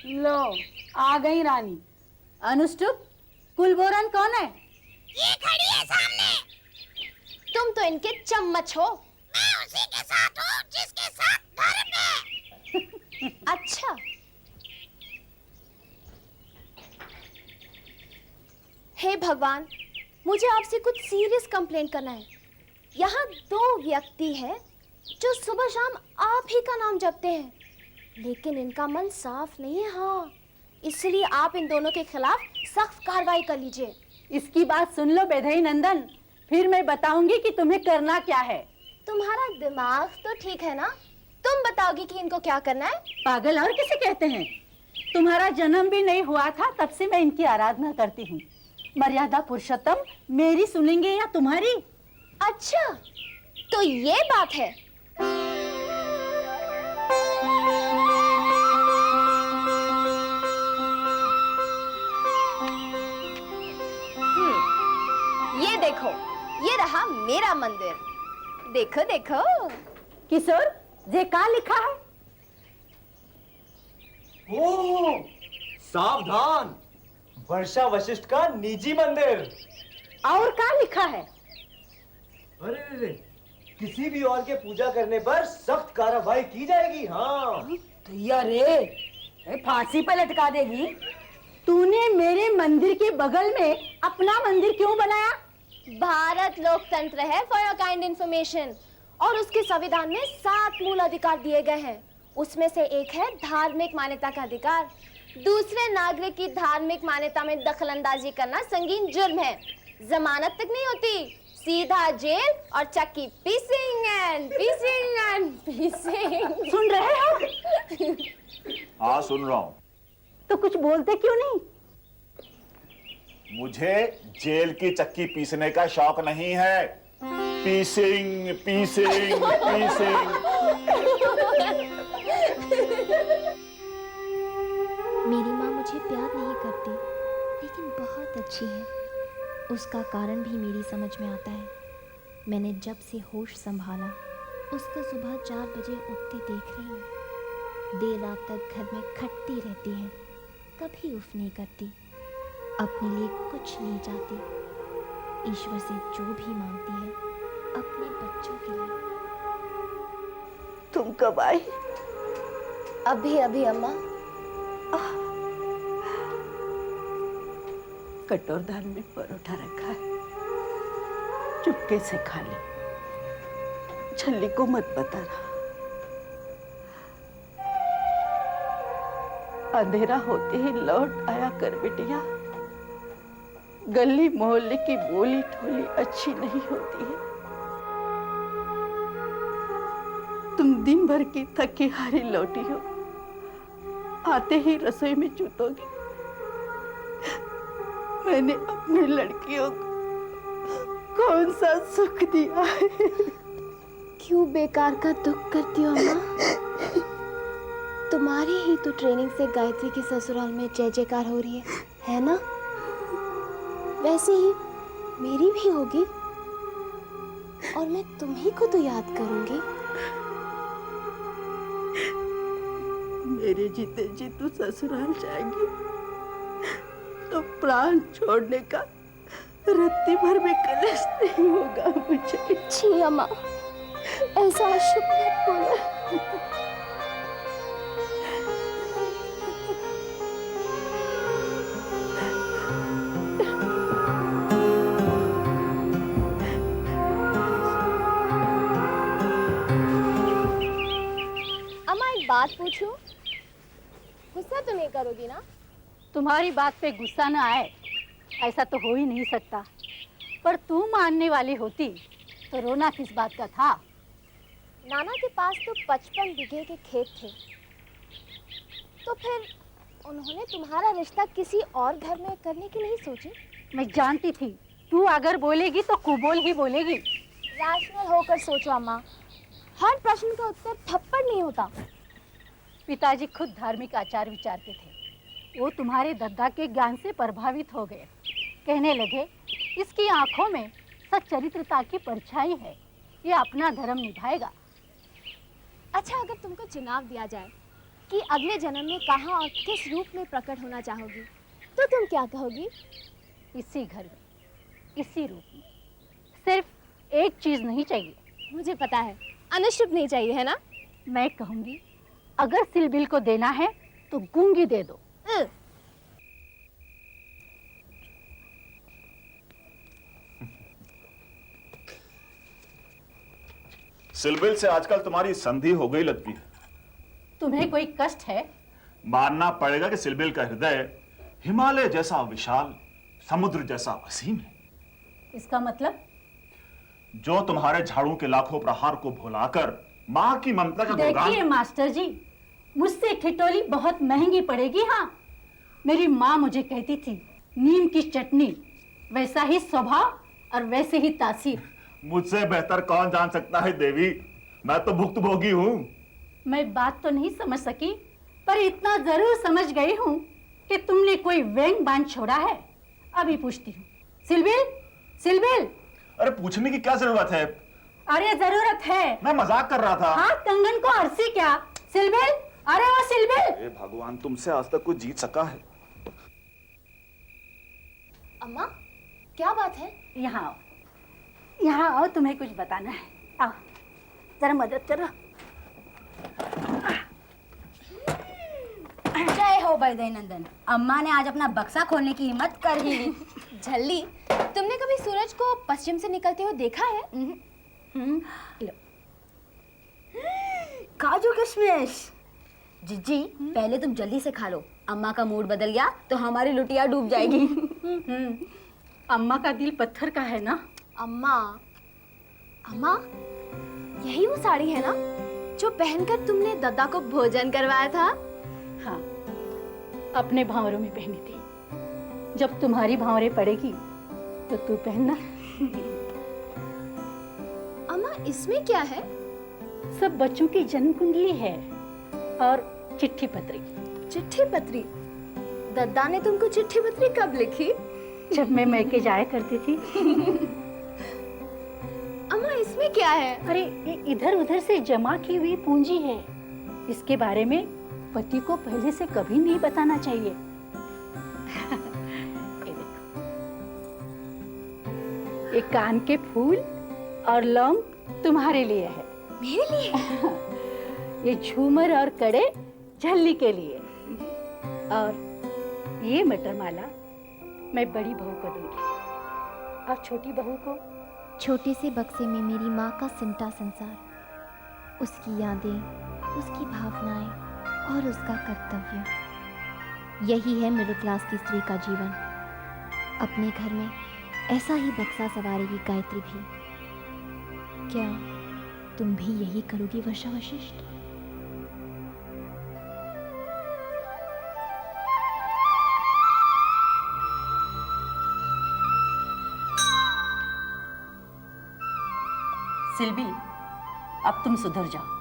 लो आ गई रानी। अनुष्टुप, कुलबोरन कौन है? ये खड़ी है सामने। तुम तो इनके चम्मच हो। मैं उसी के साथ हूँ जिसके साथ धर्म है। अच्छा, हे भगवान, मुझे आपसे कुछ सीरियस कंप्लेंट करना है। यहाँ दो व्यक्ति हैं जो सुबह शाम आप ही का नाम जपते हैं, लेकिन इनका मन साफ नहीं है। हाँ, इसलिए आप इन दोनों के खिलाफ सख्त कार्रवाई कर लीजिए। इसकी बात सुन लो बेधई नंदन, फिर मैं बताऊंगी कि तुम्हें करना क्या है। तुम्हारा दिमाग तो ठीक है ना? तुम बताओगी कि इनको क्या करना है? पागल और किसे कहते हैं? तुम्हारा जन्म भी नहीं हुआ था तब से मैं इनकी आराधना करती हूँ। मर्यादा पुरुषोत्तम, मेरी सुनेंगे या तुम्हारी? अच्छा, तो ये बात है। ये देखो, ये रहा मेरा मंदिर। देखो देखो। किशोर, ये क्या लिखा है? ओह, सावधान, वर्षा वशिष्ठ का निजी मंदिर। और क्या लिखा है? अरे अरे, किसी भी और के पूजा करने पर सख्त कार्रवाई की जाएगी। हाँ, भैया रे, फांसी पर लटका देगी। तूने मेरे मंदिर के बगल में अपना मंदिर क्यों बनाया? भारत लोकतंत्र है, फॉर योर काइंड इंफॉर्मेशन, और उसके संविधान में 7 मूल अधिकार दिए गए हैं। उसमें से एक है धार्मिक मान्यता का अधिकार। दूसरे नागरिक की धार्मिक मान्यता में दखलंदाजी करना संगीन जुर्म है। जमानत तक नहीं होती, सीधा जेल और चक्की पीसिंग एंड पीसिंग एंड पीसिंग। सुन रहे हो? हाँ सुन रहा हूँ। तो कुछ बोलते क्यों नहीं? मुझे जेल की चक्की पीसने का शौक नहीं है। पीसिंग पीसिंग पीसिंग। मेरी माँ मुझे प्यार नहीं करती, लेकिन बहुत अच्छी है। उसका कारण भी मेरी समझ में आता है। मैंने जब से होश संभाला, उसको सुबह 4 बजे उठते देख रही हूँ। देर रात तक घर में खटती रहती है, कभी उफ नहीं करती, अपने लिए कुछ नहीं चाहती। ईश्वर से जो भी मांगती है, अपने बच्चों के लिए। तुम कब आई? अभी अभी अम्मा। कटोरदान में परोठा रखा है, चुपके से खा ले। छल्ली को मत बताना। अंधेरा होते ही लौट आया कर बिटिया। गली मोहल्ले की बोली ठोली अच्छी नहीं होती है। तुम दिन भर की थकी हारी लौटी हो, आते ही रसोई में चूतोगी। मैंने अपनी लड़कियों को कौन सा सुख दिया है? क्यों बेकार का दुख करती हो अम्मा? तुम्हारी ही तो ट्रेनिंग से गायत्री के ससुराल में जय जयकार हो रही है ना? वैसे ही मेरी भी होगी, और मैं तुम्ही को तो याद करूंगी। मेरे जीते जी तू ससुराल जाएगी तो प्राण छोड़ने का रत्ती भर में कलेश नहीं होगा मुझे। छी अम्मा, ऐसा अशुभ मत बोलो। अम्मा, एक बात पूछूं? गुस्सा तो नहीं करोगी ना? तुम्हारी बात पे गुस्सा न आए ऐसा तो हो ही नहीं सकता, पर तू मानने वाली होती तो रोना किस बात का था? नाना के पास तो 55 बीघे के खेत थे, तो फिर उन्होंने तुम्हारा रिश्ता किसी और घर में करने की नहीं सोची? मैं जानती थी तू अगर बोलेगी तो कुबोल ही बोलेगी। रैशनल होकर सोचो अम्मा, हर प्रश्न का उत्तर थप्पड़ नहीं होता। पिताजी खुद धार्मिक आचार विचार के थे। वो तुम्हारे दद्दा के ज्ञान से प्रभावित हो गए। कहने लगे इसकी आंखों में सच्चरित्रता की परछाई है, ये अपना धर्म निभाएगा। अच्छा, अगर तुमको चुनाव दिया जाए कि अगले जन्म में कहाँ और किस रूप में प्रकट होना चाहोगी, तो तुम क्या कहोगी? इसी घर में, इसी रूप में। सिर्फ एक चीज नहीं चाहिए। मुझे पता है, अनुष्टुप नहीं चाहिए, है ना? मैं कहूंगी अगर सिलबिल को देना है तो गूंगी दे दो। सिलबिल से आजकल तुम्हारी संधि हो गई लगती है। तुम्हें कोई कष्ट है? मानना पड़ेगा कि सिलबिल का हृदय हिमालय जैसा विशाल, समुद्र जैसा असीम है। इसका मतलब? जो तुम्हारे झाड़ू के लाखों प्रहार को भुलाकर माँ की ममता का देखिए मास्टर जी, मुझसे ठिठोली बहुत महंगी पड़ेगी। हाँ, मेरी माँ मुझे कहती थी, नीम की चटनी, वैसा ही स्वभाव और वैसे ही तासीर। मुझसे बेहतर कौन जान सकता है देवी, मैं तो भुक्तभोगी हूँ। मैं बात तो नहीं समझ सकी, पर इतना जरूर समझ गई हूँ कि तुमने कोई व्यंग बांध छोड़ा है। अभी पूछती हूँ, सिलबिल, सिलबिल। अरे पूछने की क्या जरूरत है? अरे जरूरत है। मैं मजाक कर रहा था। हाँ, कंगन को अरसी क्या? सिलबिल, अरे वो सिलबिल। अरे भगवान, तुमसे आज तक कोई जीत सका है? अम्मा, क्या बात है? यहाँ आओ, यहाँ आओ, तुम्हें कुछ बताना है। आओ, जरा मदद करो। जय हो वैदयनंदन, अम्मा ने आज अपना बक्सा खोलने की हिम्मत कर ही ली। झल्ली, तुमने कभी सूरज को पश्चिम से निकलते हुए देखा है? लो। काजू किशमिश। जीजी, पहले तुम जल्दी से खा लो, अम्मा का मूड बदल गया तो हमारी लुटिया डूब जाएगी। अम्मा का दिल पत्थर का है ना? अम्मा, अम्मा, यही वो साड़ी है ना जो पहनकर तुमने दद्दा को भोजन करवाया था? हाँ, अपने भावरों में पहनी थी। जब तुम्हारी भावरें पड़ेगी तो तू पहनना। अम्मा, इसमें क्या है? सब बच्चों की जन्म कुंडली है और चिट्ठी पत्री। चिट्ठी पत्री? दद्दा ने तुमको चिट्ठी पत्री कब लिखी? जब मैं मैके जाया करती थी। अम्मा, इसमें क्या है? अरे, ये इधर उधर से जमा की हुई पूंजी है। इसके बारे में पति को पहले से कभी नहीं बताना चाहिए। ये देखो, ये कान के फूल और लौंग तुम्हारे लिए है। मेरे लिए? ये झूमर और कड़े झल्ली के लिए, और ये मटर माला मैं बड़ी बहू को दूंगी, और छोटी बहू को। छोटे से बक्से में मेरी माँ का सिमटा संसार, उसकी यादें, उसकी भावनाएं और उसका कर्तव्य। यही है मिडिल क्लास की स्त्री का जीवन। अपने घर में ऐसा ही बक्सा संवारेगी गायत्री भी। क्या तुम भी यही करोगी वर्षा वशिष्ठ? सिलबिल, अब तुम सुधर जाओ।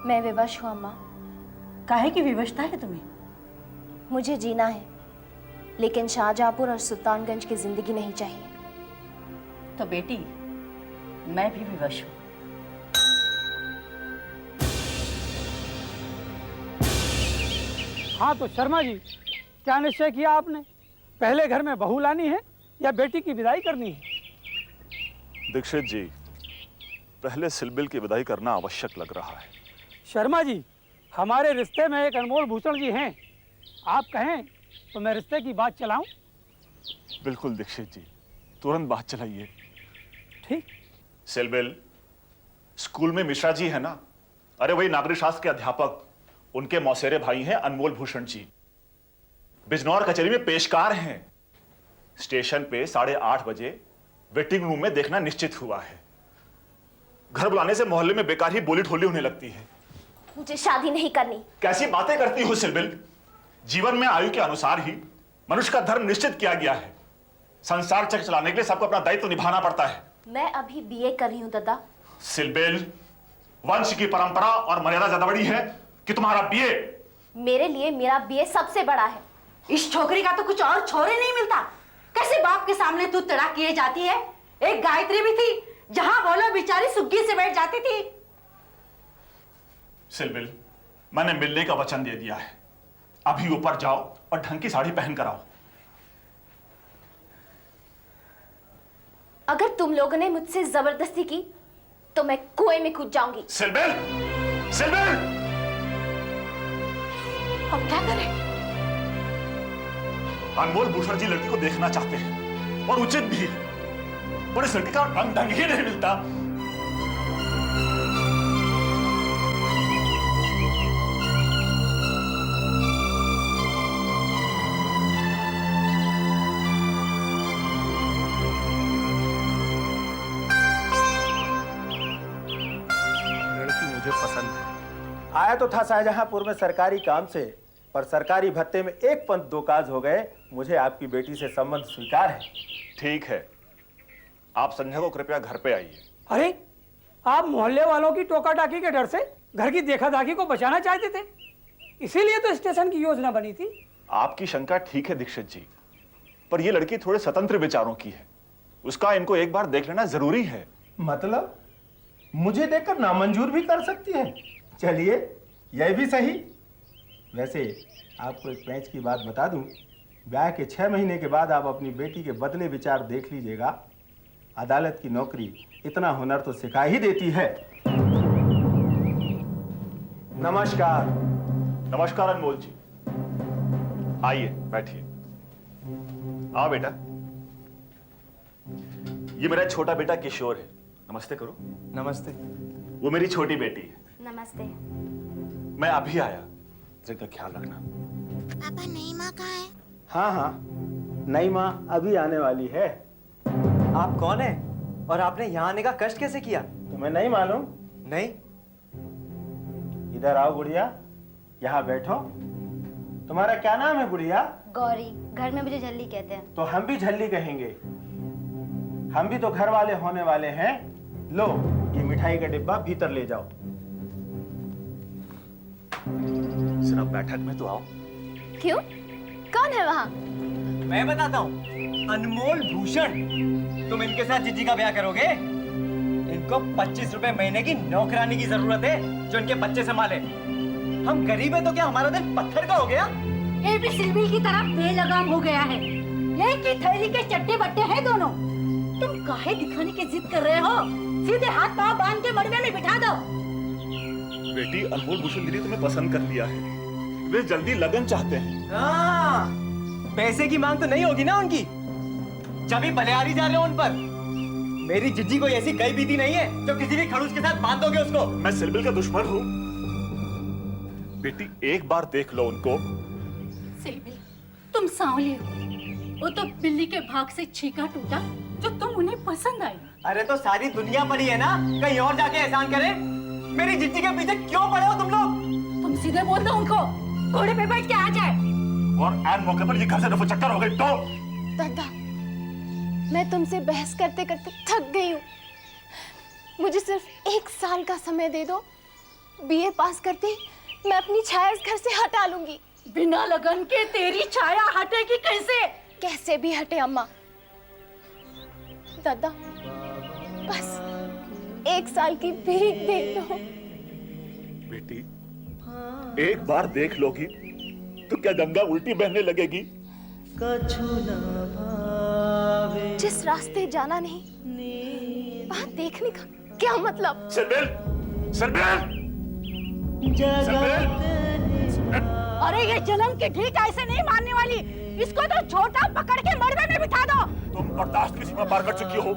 मैं विवश हूँ अम्मा। काहे की विवशता है तुम्हें? मुझे जीना है, लेकिन शाहजहाँपुर और सुल्तानगंज की जिंदगी नहीं चाहिए। तो बेटी, मैं भी विवश हूँ। हाँ तो शर्मा जी, क्या निश्चय किया आपने? पहले घर में बहू लानी है या बेटी की विदाई करनी है? दीक्षित जी, पहले सिलबिल की विदाई करना आवश्यक लग रहा है। शर्मा जी, हमारे रिश्ते में एक अनमोल भूषण जी हैं। आप कहें तो मैं रिश्ते की बात चलाऊं? बिल्कुल दीक्षित जी, तुरंत बात चलाइए। ठीक। सिलबिल, स्कूल में मिश्रा जी है ना? अरे वही नागरिक शास्त्र के अध्यापक, उनके मौसेरे भाई हैं अनमोल भूषण जी। बिजनौर कचहरी में पेशकार हैं। स्टेशन पे 8:30 बजे वेटिंग रूम में देखना निश्चित हुआ है। घर बुलाने से मोहल्ले में बेकार ही बोली ठोली होने लगती है। मुझे शादी नहीं करनी। कैसी बातें करती हो सिलबिल? जीवन में आयु के अनुसार ही मनुष्य का धर्म निश्चित किया गया है। संसार चक्र चलाने के लिए सबको अपना दायित्व निभाना पड़ता है। मैं अभी बीए कर रही हूँ दद्दा। सिलबिल, वंश की परंपरा और मर्यादा ज्यादा बड़ी है कि तुम्हारा बीए? मेरे लिए मेरा बीए सबसे बड़ा है। इस छोकरी का तो कुछ और छोरे नहीं मिलता। कैसे बाप के सामने तू तड़ा किए जाती है? एक गायत्री भी थी, जहां बोलो बेचारी सुग्गी से बैठ जाती थी। सिलबिल, मैंने मिलने का वचन दे दिया है। अभी ऊपर जाओ और ढंग की साड़ी पहन कर आओ। अगर तुम लोगों ने मुझसे जबरदस्ती की तो मैं कुएं में कूद जाऊंगी। सिलबिल! सिलबिल! अब क्या करें? अनमोल भूषण जी लड़की को देखना चाहते हैं और उचित भी है, पर इस लड़की का रंग ढंग ही नहीं मिलता। लड़की मुझे पसंद है। आया तो था शाहजहांपुर में सरकारी काम से, पर सरकारी भत्ते में एक पंथ दो काज हो गए। मुझे आपकी बेटी से संबंध स्वीकार है। ठीक है, आप संध्या को कृपया घर पे आइए। अरे, आप मोहल्ले वालों की टोका टाकी के डर से घर की देखा दाखी को बचाना चाहते थे, इसीलिए तो स्टेशन की योजना बनी थी। आपकी शंका ठीक है दीक्षित जी, पर यह लड़की थोड़े स्वतंत्र विचारों की है। उसका इनको एक बार देख लेना जरूरी है। मतलब मुझे देखकर नामंजूर भी कर सकती है? चलिए, यह भी सही। वैसे आपको एक पैंच की बात बता दूं, ब्याह के 6 महीने के बाद आप अपनी बेटी के बदले विचार देख लीजिएगा। अदालत की नौकरी इतना हुनर तो सिखा ही देती है। नमस्कार। नमस्कार अनमोल जी, आइए बैठिए। आओ बेटा, ये मेरा छोटा बेटा किशोर है। नमस्ते करो। नमस्ते। वो मेरी छोटी बेटी है। नमस्ते। मैं अभी आया, का ख्याल रखना। पापा नई माँ कहाँ है? हाँ हाँ, नई माँ अभी आने वाली है। आप कौन है और आपने यहाँ आने का कष्ट कैसे किया? तुम्हें नहीं मालूम? नहीं। इधर आओ गुड़िया, यहाँ बैठो। तुम्हारा क्या नाम है गुड़िया? गौरी। घर में मुझे झल्ली कहते हैं। तो हम भी झल्ली कहेंगे। हम भी तो घर वाले होने वाले हैं। लो, ये मिठाई का डिब्बा भीतर ले जाओ। सिर्फ बैठक में तो आओ। क्यों? कौन है वहाँ? मैं बताता हूँ, अनमोल भूषण। तुम इनके साथ जीजी का ब्याह करोगे? इनको 25 रुपए महीने की नौकरानी की जरूरत है जो इनके बच्चे संभाले। हम गरीब हैं तो क्या हमारा दिल पत्थर का हो गया? ये भी सिलबिल की तरह बेलगाम हो गया है। एक ही थैली के चट्टे बट्टे हैं दोनों। तुम काहे दिखाने की जिद कर रहे हो? सीधे हाथ पांव बांध के मड़वे में बिठा दो। बेटी, अनमोल भूषण जी ने तुम्हें पसंद कर लिया है। वे जल्दी लगन चाहते हैं। हाँ, पैसे की मांग तो नहीं होगी ना उनकी, जब भी बलिहारी जा रहे हो उन पर। मेरी जिज्जी को ऐसी कई बीती नहीं है जो किसी भी खड़ूस के साथ बांध दोगे उसको। मैं सिलबिल का दुश्मन हूँ। बेटी, एक बार देख लो उनको। सिलबिल, तुम सांवली हो। वो तो बिल्ली के भाग से छीका टूटा जो तुम उन्हें पसंद आई। अरे तो सारी दुनिया पड़ी है ना, कहीं और जाके एहसान करे। मेरी जिज्जी के पीछे क्यों पड़े हो तुम लोग? तुम सीधे बोल दो उनको, घोड़े पे बैठ के आ जाए। और ऐन मौके पर ये घर से चक्कर हो गई तो? दादा, मैं तुमसे बहस करते करते थक गई हूँ। मुझे सिर्फ 1 साल का समय दे दो। बीए पास करते ही मैं अपनी छाया इस घर से हटा लूंगी। बिना लगन के तेरी छाया हटेगी कैसे? कैसे भी हटे अम्मा। दादा, बस 1 साल की भीख दे दो। बेटी, एक बार देख लोगी तो क्या गंगा उल्टी बहने लगेगी? जिस रास्ते जाना नहीं, वहां देखने का क्या मतलब? सिलबिल! सिलबिल! अरे ये जन्म की ढीठ ऐसे नहीं मारने वाली। इसको तो छोटा पकड़ के मड़वे में बिठा दो। तुम बर्दाश्त की सीमा पार कर चुकी हो।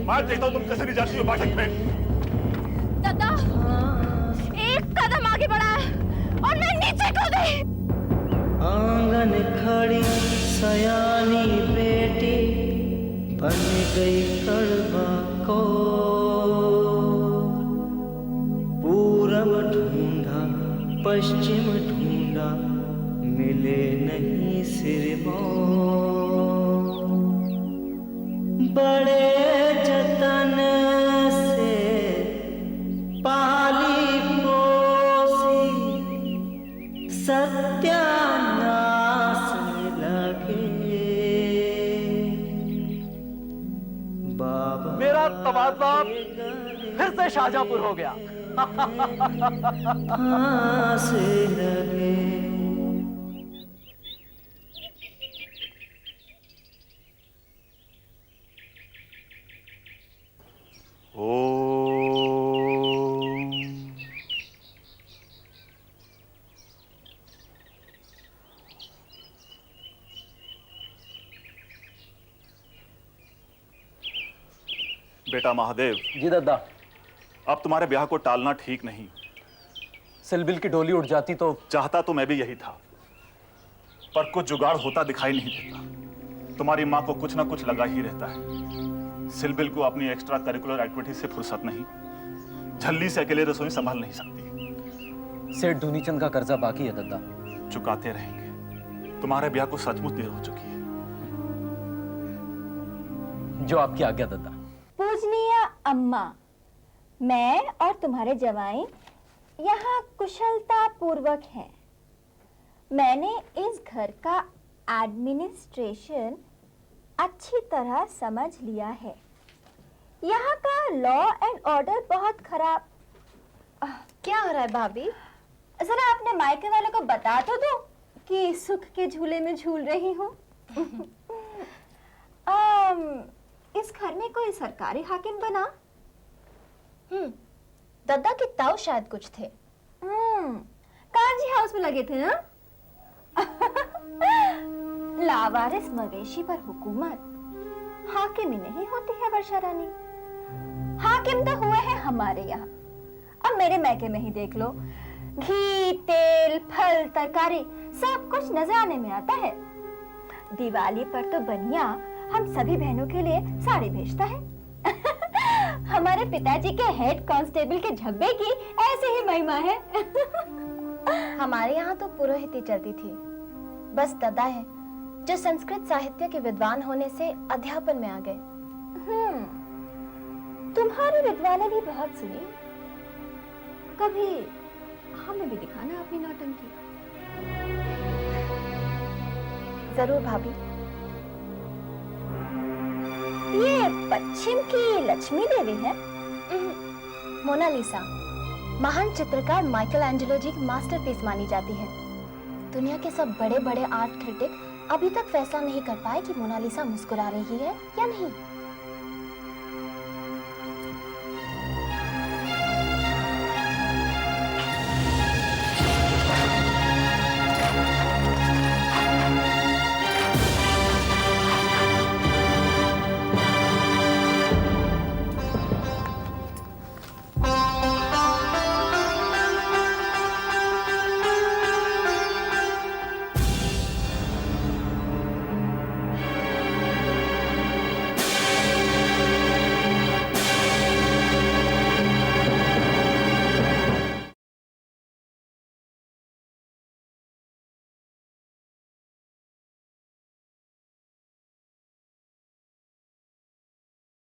मैं देखता हूँ तुम कैसे नहीं जाती हो बैठक में। दादा, 1 कदम आगे बढ़ा है और मैं नीचे कूदी। आंगन खड़ी सयानी बेटी बन गई कड़वा को। पूरब ढूंढा पश्चिम ढूंढा मिले नहीं सिरमौर। बड़े जतन से पाली पोसी सत्यानाश लगे। बाबा मेरा तबादला फिर से शाहजहांपुर हो गया। फांस लगे। बेटा महादेव। जी दादा। अब तुम्हारे ब्याह को टालना ठीक नहीं। सिलबिल की डोली उठ जाती तो चाहता तो मैं भी यही था, पर कुछ जुगाड़ होता दिखाई नहीं देता। तुम्हारी माँ को कुछ ना कुछ लगा ही रहता है। सिलबिल को अपनी एक्स्ट्रा करिकुलर एक्टिविटी से फुर्सत नहीं, झल्ली से अकेले रसोई संभाल नहीं सकती। सेठ धुनीचंद का कर्जा बाकी है दादा। चुकाते रहेंगे। तुम्हारे ब्याह को सचमुच देर हो चुकी है। जो आपकी आज्ञा दादा। पूजनीय अम्मा, मैं और तुम्हारे जवाई यहाँ कुशलता पूर्वक हैं। मैंने इस घर का एडमिनिस्ट्रेशन अच्छी तरह समझ लिया है। यहाँ का लॉ एंड ऑर्डर बहुत खराब। क्या हो रहा है भाभी? जरा अपने मायके वालों को बता तो दो कि सुख के झूले में झूल रही हूँ। इस घर में कोई सरकारी हाकिम बना? दादा के ताऊ शायद कुछ थे। काजी हाउस में लगे थे ना? लावारिस मवेशी पर हुकूमत हाकिम ही नहीं होती है वर्षा रानी। हाकिम तो हुए हैं हमारे यहाँ। अब मेरे मैके में ही देख लो, घी, तेल, फल, तरकारी सब कुछ नजराने में आता है। दिवाली पर तो बनिया हम सभी बहनों के लिए साड़ी भेजता है। हमारे पिताजी के हेड कांस्टेबल के झब्बे की ऐसे ही महिमा है। हमारे यहाँ तो पुरोहिती चलती थी। बस दादा है जो संस्कृत साहित्य के विद्वान होने से अध्यापन में आ गए। तुम्हारी विद्वानें भी बहुत सुनी। कभी हमें भी दिखाना अपनी नौटंकी। जरूर भाभी। ये पश्चिम की लक्ष्मी देवी है? मोनालिसा महान चित्रकार माइकल एंजेलो जी की मास्टरपीस मानी जाती है। दुनिया के सब बड़े बड़े आर्ट क्रिटिक अभी तक फैसला नहीं कर पाए कि मोनालिसा मुस्कुरा रही है या नहीं।